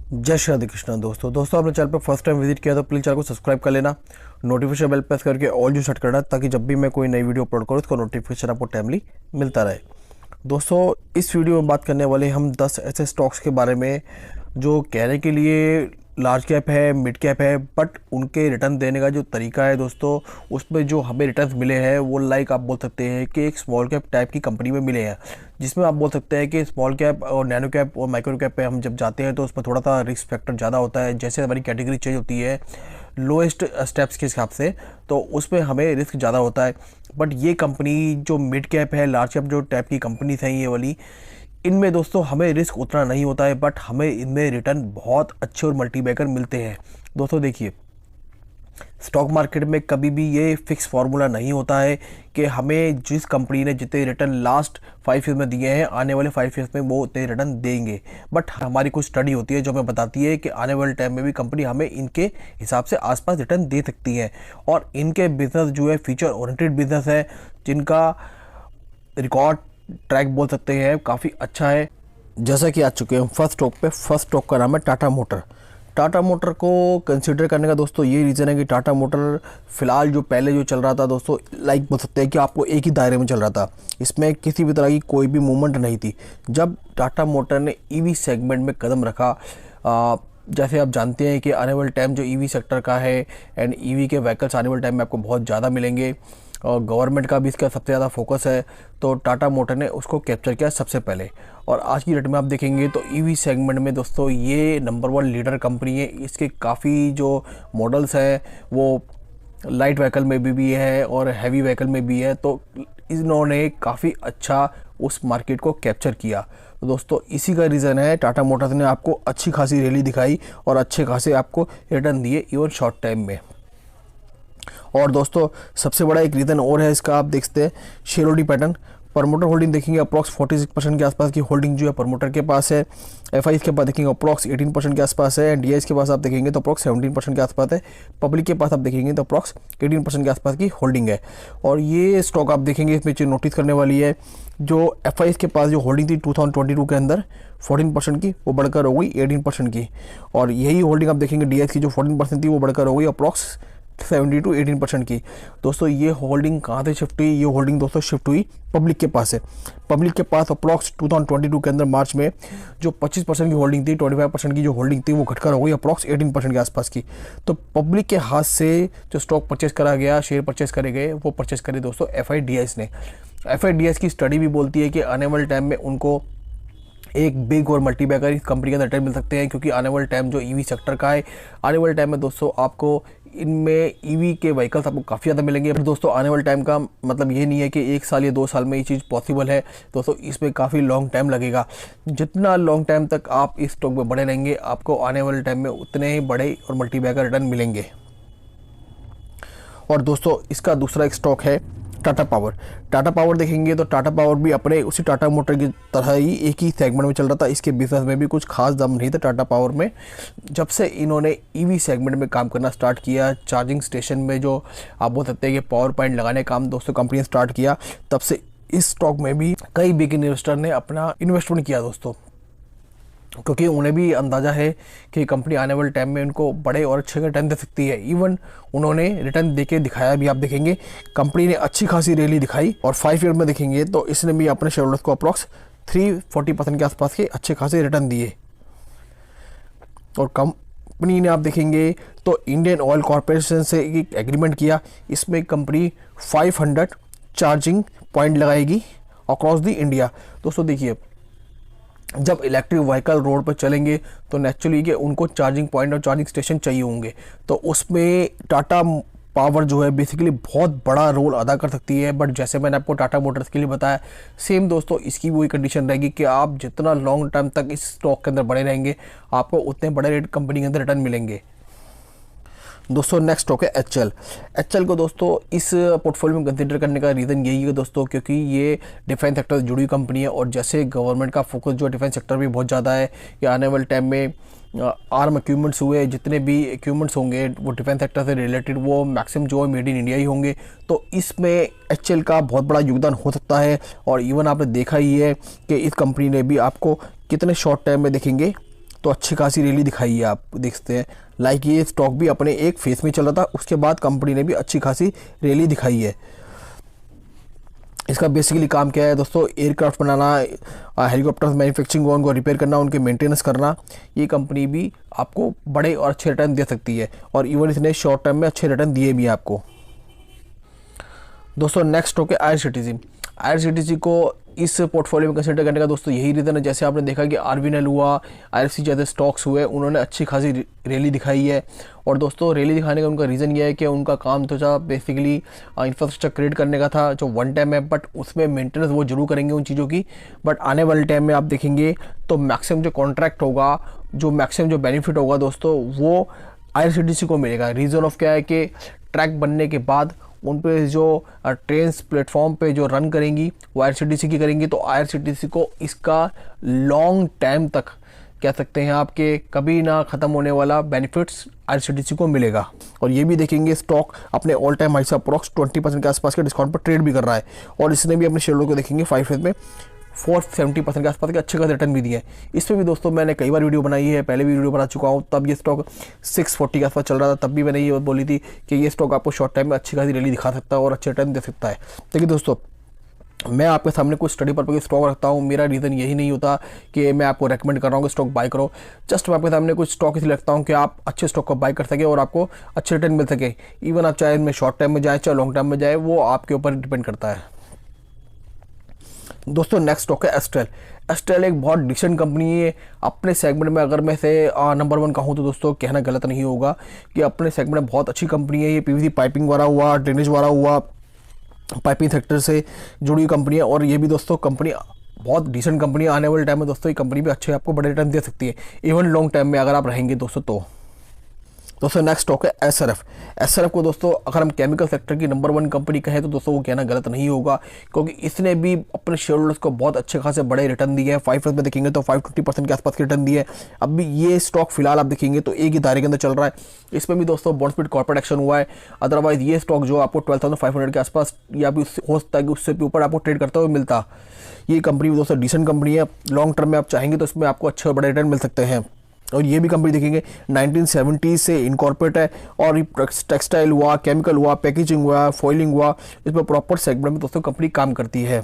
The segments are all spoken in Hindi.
जय श्री राधे कृष्णा। दोस्तों आपने चैनल पर फर्स्ट टाइम विजिट किया तो प्लीज़ चैनल को सब्सक्राइब कर लेना, नोटिफिकेशन बेल प्रेस करके ऑल जो सेट करना, ताकि जब भी मैं कोई नई वीडियो अपलोड करूँ उसका नोटिफिकेशन आपको टाइमली मिलता रहे। दोस्तों इस वीडियो में बात करने वाले हम 10 ऐसे स्टॉक्स के बारे में जो कहने के लिए लार्ज कैप है, मिड कैप है, बट उनके रिटर्न देने का जो तरीका है दोस्तों, उसमें जो हमें रिटर्न मिले हैं वो लाइक आप बोल सकते हैं कि एक स्मॉल कैप टाइप की कंपनी में मिले हैं, जिसमें आप बोल सकते हैं कि स्मॉल कैप और नैनो कैप और माइक्रो कैप पे हम जब जाते हैं तो उसमें थोड़ा सा रिस्क फैक्टर ज़्यादा होता है। जैसे हमारी कैटेगरी चेंज होती है लोएस्ट स्टेप्स के हिसाब से, तो उसमें हमें रिस्क ज़्यादा होता है। बट ये कंपनी जो मिड कैप है, लार्ज कैप जो टाइप की कंपनीज हैं ये वाली, इनमें दोस्तों हमें रिस्क उतना नहीं होता है, बट हमें इनमें रिटर्न बहुत अच्छे और मल्टीबैगर मिलते हैं। दोस्तों देखिए, स्टॉक मार्केट में कभी भी ये फिक्स फार्मूला नहीं होता है कि हमें जिस कंपनी ने जितने रिटर्न लास्ट 5 ईयर में दिए हैं आने वाले 5 ईयर्स में वो उतने रिटर्न देंगे। बट हमारी कुछ स्टडी होती है जो हमें बताती है कि आने वाले टाइम में भी कंपनी हमें इनके हिसाब से आसपास रिटर्न दे सकती है। और इनके बिजनेस जो है फ्यूचर ओरिएंटेड बिजनेस है, जिनका रिकॉर्ड ट्रैक बोल सकते हैं काफ़ी अच्छा है। जैसा कि आ चुके हैं फर्स्ट स्टॉक पे। फर्स्ट स्टॉक का नाम है टाटा मोटर। टाटा मोटर को कंसिडर करने का दोस्तों ये रीज़न है कि टाटा मोटर फ़िलहाल जो पहले जो चल रहा था दोस्तों, लाइक बोल सकते हैं कि आपको एक ही दायरे में चल रहा था, इसमें किसी भी तरह की कोई भी मूवमेंट नहीं थी। जब टाटा मोटर ने ईवी सेगमेंट में कदम रखा, जैसे आप जानते हैं कि आने वाले टाइम जो ईवी सेक्टर का है एंड ईवी के व्हीकल्स आने वाले टाइम में आपको बहुत ज़्यादा मिलेंगे और गवर्नमेंट का भी इसका सबसे ज़्यादा फोकस है, तो टाटा मोटर ने उसको कैप्चर किया सबसे पहले। और आज की डेट में आप देखेंगे तो ईवी सेगमेंट में दोस्तों ये नंबर 1 लीडर कंपनी है। इसके काफ़ी जो मॉडल्स हैं वो लाइट व्हीकल में भी है और हैवी व्हीकल में भी है, तो इन्होंने काफ़ी अच्छा उस मार्केट को कैप्चर किया। तो दोस्तों इसी का रीज़न है टाटा मोटर्स ने आपको अच्छी खासी रैली दिखाई और अच्छे खासे आपको रिटर्न दिए इवन शॉर्ट टाइम में। और दोस्तों सबसे बड़ा एक रीज़न और है इसका, आप देखते हैं share holding pattern. Promoter holding देखेंगे अप्रॉक्स 46% के आसपास की होल्डिंग जो है प्रमोटर के पास है। एफआई के पास देखेंगे अप्रॉक्स 18% के आसपास है एंड डीआईएस के पास आप देखेंगे तो अप्रॉक्स 17% के आसपास है। पब्लिक के पास आप देखेंगे तो अप्रॉक्स 18% के आसपास की होल्डिंग है। और ये स्टॉक आप देखेंगे इसमें चीज़ नोटिस करने वाली है, जो एफआई के पास जो होल्डिंग थी 2022 के अंदर 14% की, वो बढ़कर हो गई 18% की। और यही होल्डिंग आप देखेंगे डीआईएस की जो 14% थी वो बढ़कर हो गई अप्रॉक्स 70 to 18% की। दोस्तों ये होल्डिंग कहाँ से शिफ्ट हुई? ये होल्डिंग दोस्तों शिफ्ट हुई पब्लिक के पास है। पब्लिक के पास अप्रॉक्स 2022 के अंदर मार्च में जो 25% की होल्डिंग थी, 25% की जो होल्डिंग थी वो घटकर हो गई अप्रॉक्स 18% के आसपास की। तो पब्लिक के हाथ से जो स्टॉक परचेस करा गया, शेयर परचेस करे गए, वो परचेस करे दोस्तों एफआईडीएस ने। एफआईडीएस की स्टडी भी बोलती है कि आने वाले टाइम में उनको एक बिग और मल्टीबैगर इस कंपनी के अंदर रिटर्न मिल सकते हैं, क्योंकि आने वाले टाइम जो ईवी सेक्टर का है, आने वाले टाइम में दोस्तों आपको इनमें ईवी के व्हीकल्स आपको काफ़ी ज़्यादा मिलेंगे। पर दोस्तों आने वाले टाइम का मतलब ये नहीं है कि 1 साल या 2 साल में ये चीज़ पॉसिबल है। दोस्तों इसमें काफ़ी लॉन्ग टाइम लगेगा। जितना लॉन्ग टाइम तक आप इस स्टॉक में बड़े रहेंगे, आपको आने वाले टाइम में उतने ही बड़े और मल्टीबैगर रिटर्न मिलेंगे। और दोस्तों इसका दूसरा एक स्टॉक है टाटा पावर। टाटा पावर देखेंगे तो टाटा पावर भी अपने उसी टाटा मोटर की तरह ही एक ही सेगमेंट में चल रहा था। इसके बिजनेस में भी कुछ खास दम नहीं था टाटा पावर में। जब से इन्होंने ईवी सेगमेंट में काम करना स्टार्ट किया, चार्जिंग स्टेशन में जो आप बोल सकते हैं कि पावर पॉइंट लगाने का काम दोस्तों कंपनी ने स्टार्ट किया, तब से इस स्टॉक में भी कई बिग इन्वेस्टर ने अपना इन्वेस्टमेंट किया दोस्तों, क्योंकि उन्हें भी अंदाज़ा है कि कंपनी आने वाले टाइम में उनको बड़े और अच्छे रिटर्न दे सकती है। इवन उन्होंने रिटर्न देके दिखाया भी। आप देखेंगे कंपनी ने अच्छी खासी रैली दिखाई और 5 ईयर में देखेंगे तो इसने भी अपने शेयर होल्डर्स को अप्रॉक्स 340% के आसपास के अच्छे खासे रिटर्न दिए। और कंपनी ने आप देखेंगे तो इंडियन ऑयल कॉरपोरेशन से एक एग्रीमेंट किया। इसमें कंपनी 500 चार्जिंग पॉइंट लगाएगी अक्रॉस द इंडिया। दोस्तों देखिए, जब इलेक्ट्रिक व्हीकल रोड पर चलेंगे तो नेचुरली कि उनको चार्जिंग पॉइंट और चार्जिंग स्टेशन चाहिए होंगे, तो उसमें टाटा पावर जो है बेसिकली बहुत बड़ा रोल अदा कर सकती है। बट जैसे मैंने आपको टाटा मोटर्स के लिए बताया, सेम दोस्तों इसकी वही कंडीशन रहेगी कि आप जितना लॉन्ग टर्म तक इस स्टॉक के अंदर बड़े रहेंगे, आपको उतने बड़े रेट कंपनी के अंदर रिटर्न मिलेंगे। दोस्तों नेक्स्ट स्टॉक है एचएल। एचएल को दोस्तों इस पोर्टफोलियो में कंसीडर करने का रीज़न यही है दोस्तों, क्योंकि ये डिफेंस सेक्टर से जुड़ी हुई कंपनी है और जैसे गवर्नमेंट का फोकस जो डिफेंस सेक्टर भी बहुत ज़्यादा है कि आने वाले टाइम में आर्म इक्विपमेंट्स हुए, जितने भी इक्विपमेंट्स होंगे वो डिफेंस सेक्टर से रिलेटेड, वो मैक्सिमम जो है मेड इन इंडिया ही होंगे। तो इसमें एचएल का बहुत बड़ा योगदान हो सकता है। और इवन आपने देखा ही है कि इस कंपनी ने भी आपको कितने शॉर्ट टाइम में देखेंगे तो अच्छी खासी रैली दिखाई है, आप देख सकते हैं। लाइक ये स्टॉक भी अपने एक फेस में चल रहा था, उसके बाद कंपनी ने भी अच्छी खासी रैली दिखाई है। इसका बेसिकली काम क्या है दोस्तों, एयरक्राफ्ट बनाना, हेलीकॉप्टर मैन्युफैक्चरिंग उनको रिपेयर करना, उनके मेंटेनेंस करना। ये कंपनी भी आपको बड़े और अच्छे रिटर्न दे सकती है, और इवन इसने शॉर्ट टर्म में अच्छे रिटर्न दिए भी हैं आपको। दोस्तों नेक्स्ट स्टॉक है आईआरसीटीसी। आईआरसीटीसी को इस पोर्टफोलियो में कंसिडर करने का दोस्तों यही रीज़न है, जैसे आपने देखा कि आरबीएनएल हुआ, आईआरसी जैसे स्टॉक्स हुए, उन्होंने अच्छी खासी रैली दिखाई है। और दोस्तों रैली दिखाने का उनका रीज़न ये है कि उनका काम तो था बेसिकली इंफ्रास्ट्रक्चर क्रिएट करने का था, जो वन टाइम है, बट उसमें मेंटेनेंस वो जरूर करेंगे उन चीज़ों की। बट आने वाले टाइम में आप देखेंगे तो मैक्सिमम जो कॉन्ट्रैक्ट होगा, जो मैक्सिमम जो बेनिफिट होगा दोस्तों, वो आईआरसीटीसी को मिलेगा। रीज़न ऑफ क्या है कि ट्रैक बनने के बाद उन पे जो ट्रेन प्लेटफॉर्म पे जो रन करेंगी वो आईआरसीटीसी की करेंगी, तो आईआरसीटीसी को इसका लॉन्ग टाइम तक कह सकते हैं आपके कभी ना ख़त्म होने वाला बेनिफिट्स आईआरसीटीसी को मिलेगा। और ये भी देखेंगे स्टॉक अपने ऑल टाइम हाई से अप्रॉक्स 20% के आसपास के डिस्काउंट पर ट्रेड भी कर रहा है, और इसने भी अपने शेयर को देखेंगे 5 फेज में 470% के आसपास के अच्छे खासे रिटर्न भी दिए हैं। इस पर भी दोस्तों मैंने कई बार वीडियो बनाई है, पहले भी वीडियो बना चुका हूँ, तब ये स्टॉक 640 के आसपास चल रहा था, तब भी मैंने ये बोली थी कि ये स्टॉक आपको शॉर्ट टाइम में अच्छी खासी रैली दिखा सकता है और अच्छे रिटर्न दे सकता है। देखिए दोस्तों, मैं आपके सामने कुछ स्टडी पर्पज स्टॉक रखता हूँ, मेरा रीज़न यही नहीं होता कि मैं आपको रेकमेंड कर रहा हूँ कि स्टॉक बाय करो। जस्ट मैं आपके सामने कुछ स्टॉक इसलिए रखता हूँ कि आप अच्छे स्टॉक को बाय कर सके और आपको अच्छे रिटर्न मिल सके। इवन आप चाहे इनमें शॉर्ट टाइम में जाए चाहे लॉन्ग टाइम में जाए, वो आपके ऊपर डिपेंड करता है। दोस्तों नेक्स्ट स्टॉक है एस्ट्रल। एस्ट्रल एक बहुत डिसेंट कंपनी है अपने सेगमेंट में। अगर मैं से नंबर 1 कहूँ तो दोस्तों कहना गलत नहीं होगा कि अपने सेगमेंट में बहुत अच्छी कंपनी है। ये पीवीसी पाइपिंग वाला हुआ, ड्रेनेज वाला हुआ, पाइपिंग सेक्टर से जुड़ी हुई कंपनी है, और ये भी दोस्तों कंपनी बहुत डिसेंट कंपनी है। आने वाले टाइम में दोस्तों ये कंपनी भी अच्छे आपको बड़े रिटर्न दे सकती है, इवन लॉन्ग टाइम में अगर आप रहेंगे दोस्तों। दोस्तों नेक्स्ट स्टॉक है एसआरएफ। एसआरएफ को दोस्तों अगर हम केमिकल सेक्टर की नंबर 1 कंपनी कहें तो दोस्तों वो कहना गलत नहीं होगा, क्योंकि इसने भी अपने शेयर होल्डर्स को बहुत अच्छे खासे बड़े रिटर्न दिए हैं। 5 में देखेंगे तो 520% के आसपास के रिटर्न दिए हैं। अब भी ये स्टॉक फिलहाल आप देखेंगे तो एक ही दायरे के अंदर चल रहा है। इसमें भी दोस्तों बॉन्डस्प्लिट कॉर्पोरेट एक्शन हुआ है, अदरवाइज ये स्टॉक जो आपको 12,500 के आसपास या भी हो सकता है कि उससे भी ऊपर आपको ट्रेड करते हुए मिलता। ये कंपनी भी दोस्तों डिसेंट कंपनी है, लॉन्ग टर्म में आप चाहेंगे तो इसमें आपको अच्छे और बड़े रिटर्न मिल सकते हैं। और ये भी कंपनी देखेंगे 1970 से इनकॉर्पोरेट है, और टेक्सटाइल हुआ, केमिकल हुआ, पैकेजिंग हुआ, फॉइलिंग हुआ, इसमें प्रॉपर सेगमेंट में दोस्तों कंपनी काम करती है।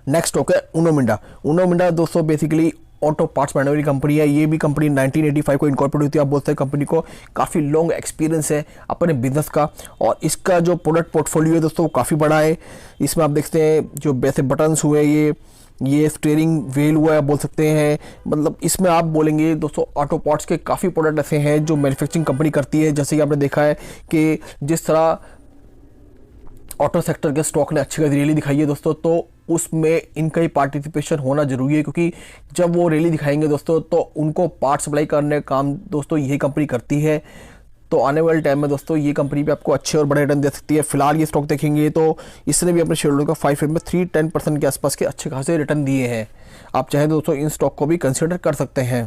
नेक्स्ट स्टॉक है उनो मिंडा। उनो मिंडा दोस्तों बेसिकली ऑटो पार्ट्स बनाने वाली कंपनी है। ये भी कंपनी 1985 को इनकॉर्पोरेट हुई थी। आप बोलते हैं कंपनी को काफ़ी लॉन्ग एक्सपीरियंस है अपने बिजनेस का, और इसका जो प्रोडक्ट पोर्टफोलियो है दोस्तों काफ़ी बड़ा है। इसमें आप देखते हैं जो वैसे बटन्स हुए, ये स्टीयरिंग व्हील हुआ है बोल सकते हैं, मतलब इसमें आप बोलेंगे दोस्तों ऑटो पार्ट्स के काफ़ी प्रोडक्ट ऐसे हैं जो मैन्युफैक्चरिंग कंपनी करती है। जैसे कि आपने देखा है कि जिस तरह ऑटो सेक्टर के स्टॉक ने अच्छी रैली दिखाई है दोस्तों, तो उसमें इनका ही पार्टिसिपेशन होना जरूरी है, क्योंकि जब वो रैली दिखाएंगे दोस्तों तो उनको पार्ट सप्लाई करने का काम दोस्तों यही कंपनी करती है। तो आने वाले टाइम में दोस्तों ये कंपनी भी आपको अच्छे और बड़े रिटर्न दे सकती है। फिलहाल ये स्टॉक देखेंगे तो इसने भी अपने शेयर होल्डर को 5 में 310% के आसपास के अच्छे खासे रिटर्न दिए हैं। आप चाहे दोस्तों इन स्टॉक को भी कंसिडर कर सकते हैं।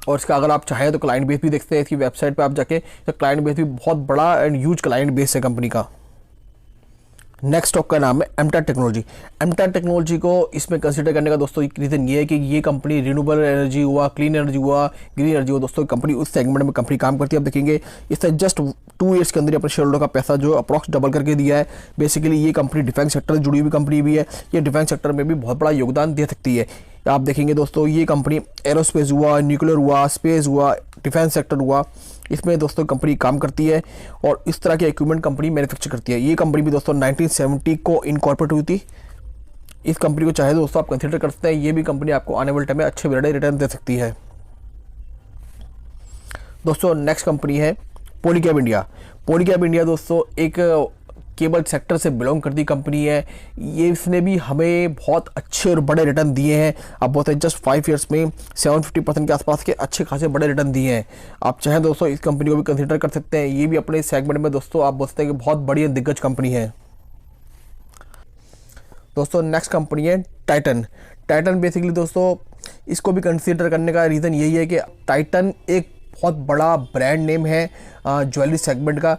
और इसका अगर आप चाहें तो क्लाइंट बेस भी देखते हैं इसकी वेबसाइट पे आप जाके, तो क्लाइंट बेस भी बहुत बड़ा एंड ह्यूज क्लाइंट बेस है कंपनी का। नेक्स्ट स्टॉक का नाम है एमटैट टेक्नोलॉजी। एमटैट टेक्नोलॉजी को इसमें कंसिडर करने का दोस्तों एक रीज़न ये है कि ये कंपनी रिन्यूएबल एनर्जी हुआ, क्लीन एनर्जी हुआ, ग्रीन एनर्जी हुआ, दोस्तों कंपनी उस सेगमेंट में कंपनी काम करती है। आप देखेंगे इससे जस्ट 2 ईयर्स के अंदर अपने शेयर होल्डर का पैसा जो अप्रॉक्स डबल करके दिया है। बेसिकली ये कंपनी डिफेंस सेक्टर से जुड़ी हुई कंपनी भी है, ये डिफेंस सेक्टर में भी बहुत बड़ा योगदान दे सकती है। आप देखेंगे दोस्तों ये कंपनी एरोस्पेस हुआ, न्यूक्लियर हुआ, स्पेस हुआ, डिफेंस सेक्टर हुआ, इसमें दोस्तों कंपनी काम करती है और इस तरह के इक्विपमेंट कंपनी मैन्युफैक्चर करती है। ये कंपनी भी दोस्तों 1970 को इनकॉर्पोरेट हुई थी। इस कंपनी को चाहे दोस्तों आप कंसिडर कर सकते हैं। ये भी कंपनी आपको आने वाले टाइम में अच्छे बड़े रिटर्न दे सकती है। दोस्तों नेक्स्ट कंपनी है पॉलीकैब इंडिया। पॉलीकैब इंडिया दोस्तों एक केबल सेक्टर से बिलोंग करती कंपनी है। ये इसने भी हमें बहुत अच्छे और बड़े रिटर्न दिए हैं। आप बोलते हैं जस्ट 5 ईयर्स में 750% के आसपास के अच्छे खासे बड़े रिटर्न दिए हैं। आप चाहें दोस्तों इस कंपनी को भी कंसिडर कर सकते हैं। ये भी अपने सेगमेंट में दोस्तों आप बोलते हैं कि बहुत बड़ी दिग्गज कंपनी है। दोस्तों नेक्स्ट कंपनी है टाइटन। टाइटन बेसिकली दोस्तों इसको भी कंसिडर करने का रीज़न यही है कि टाइटन एक बहुत बड़ा ब्रांड नेम है ज्वेलरी सेगमेंट का,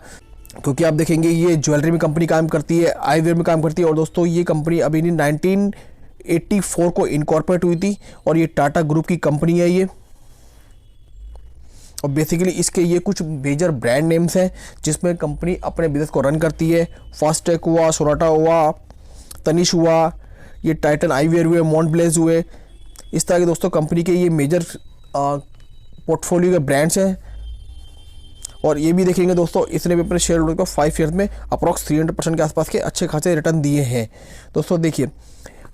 क्योंकि आप देखेंगे ये ज्वेलरी में कंपनी काम करती है, आईवेयर में काम करती है। और दोस्तों ये कंपनी अभी नहीं 1984 को इनकॉर्पोरेट हुई थी और ये टाटा ग्रुप की कंपनी है ये। और बेसिकली इसके ये कुछ मेजर ब्रांड नेम्स हैं जिसमें कंपनी अपने बिजनेस को रन करती है। फास्टटेक हुआ, सोनाटा हुआ, तनिष हुआ, ये टाइटन आईवेयर हुए, मॉन्टब्लेज हुए। इस तरह के दोस्तों कंपनी के ये मेजर पोर्टफोलियो के ब्रांड्स हैं। और ये भी देखेंगे दोस्तों, इसने भी अपने शेयर होल्डर को 5 ईयर्स में अप्रॉक्स 300% के आसपास के अच्छे खासे रिटर्न दिए हैं। दोस्तों देखिए,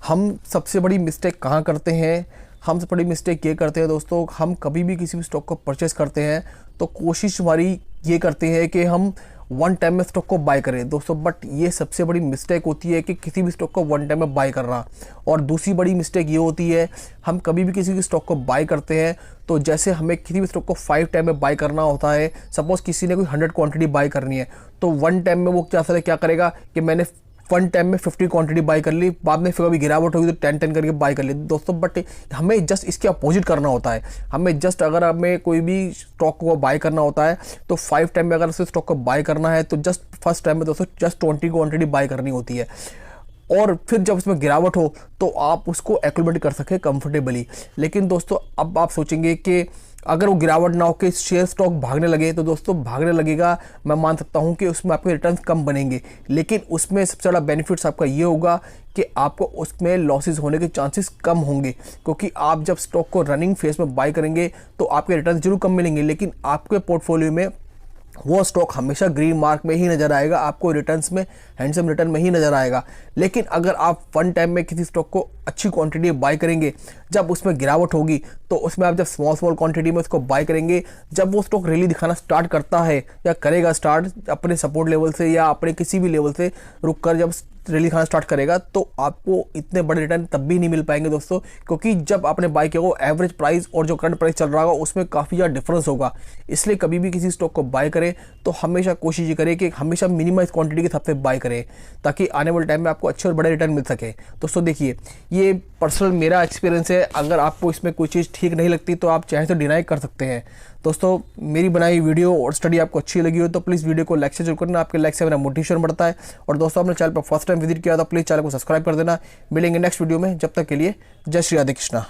हम सबसे बड़ी मिस्टेक कहाँ करते हैं, हम सबसे बड़ी मिस्टेक ये करते हैं दोस्तों, हम कभी भी किसी भी स्टॉक को परचेस करते हैं तो कोशिश हमारी ये करते हैं कि हम वन टाइम में स्टॉक को बाय करें दोस्तों। बट ये सबसे बड़ी मिस्टेक होती है कि किसी भी स्टॉक को वन टाइम में बाय करना। और दूसरी बड़ी मिस्टेक ये होती है, हम कभी भी किसी भी स्टॉक को बाय करते हैं तो जैसे हमें किसी भी स्टॉक को 5 टाइम में बाय करना होता है, सपोज किसी ने कोई 100 क्वांटिटी बाय करनी है तो वन टाइम में वो क्या करेगा कि मैंने वन टाइम में 50 क्वांटिटी बाय कर ली, बाद में फिर अभी गिरावट होगी तो 10 करके बाय कर ली दोस्तों। बट हमें जस्ट इसके अपोजिट करना होता है। हमें जस्ट अगर हमें कोई भी स्टॉक को बाय करना होता है तो 5 टाइम में अगर उसे स्टॉक को बाय करना है तो जस्ट फर्स्ट टाइम में दोस्तों जस्ट 20 क्वांटिटी बाय करनी होती है। और फिर जब उसमें गिरावट हो तो आप उसको एक्यूमुलेट कर सकें कंफर्टेबली। लेकिन दोस्तों अब आप सोचेंगे कि अगर वो गिरावट ना हो के शेयर स्टॉक भागने लगे तो दोस्तों भागने लगेगा, मैं मान सकता हूँ कि उसमें आपके रिटर्न कम बनेंगे, लेकिन उसमें सबसे ज़्यादा बेनिफिट्स आपका ये होगा कि आपको उसमें लॉसेस होने के चांसेस कम होंगे। क्योंकि आप जब स्टॉक को रनिंग फेज में बाय करेंगे तो आपके रिटर्न जरूर कम मिलेंगे, लेकिन आपके पोर्टफोलियो में वो स्टॉक हमेशा ग्रीन मार्क में ही नज़र आएगा, आपको रिटर्न्स में हैंडसम रिटर्न में ही नज़र आएगा। लेकिन अगर आप वन टाइम में किसी स्टॉक को अच्छी क्वांटिटी बाय करेंगे, जब उसमें गिरावट होगी तो उसमें आप जब स्मॉल क्वांटिटी में उसको बाय करेंगे, जब वो स्टॉक रैली दिखाना स्टार्ट करता है या करेगा स्टार्ट अपने सपोर्ट लेवल से या अपने किसी भी लेवल से रुक कर जब रैली दिखाना स्टार्ट करेगा तो आपको इतने बड़े रिटर्न तब भी नहीं मिल पाएंगे दोस्तों। क्योंकि जब आपने बाय किया वो एवरेज प्राइस और जो करंट प्राइस चल रहा होगा उसमें काफ़ी ज़्यादा डिफरेंस होगा। इसलिए कभी भी किसी स्टॉक को बाय करें तो हमेशा कोशिश ये करें कि हमेशा मिनिमाइज क्वांटिटी के हिसाब से बाय करें ताकि आने वाले टाइम में आपको अच्छे और बड़े रिटर्न मिल सके। दोस्तों देखिए, ये पर्सनल मेरा एक्सपीरियंस है। अगर आपको इसमें कोई चीज़ ठीक नहीं लगती तो आप चाहे तो डिनाई कर सकते हैं। दोस्तों मेरी बनाई वीडियो और स्टडी आपको अच्छी लगी हो तो प्लीज़ वीडियो को लाइक से जरूर करना, आपके लाइक से मेरा मोटिवेशन बढ़ता है। और दोस्तों आपने चैनल पर फर्स्ट टाइम विजिट किया तो प्लीज़ चैनल को सब्सक्राइब कर देना। मिलेंगे नेक्स्ट वीडियो में, जब तक के लिए जय श्री राधे कृष्णा।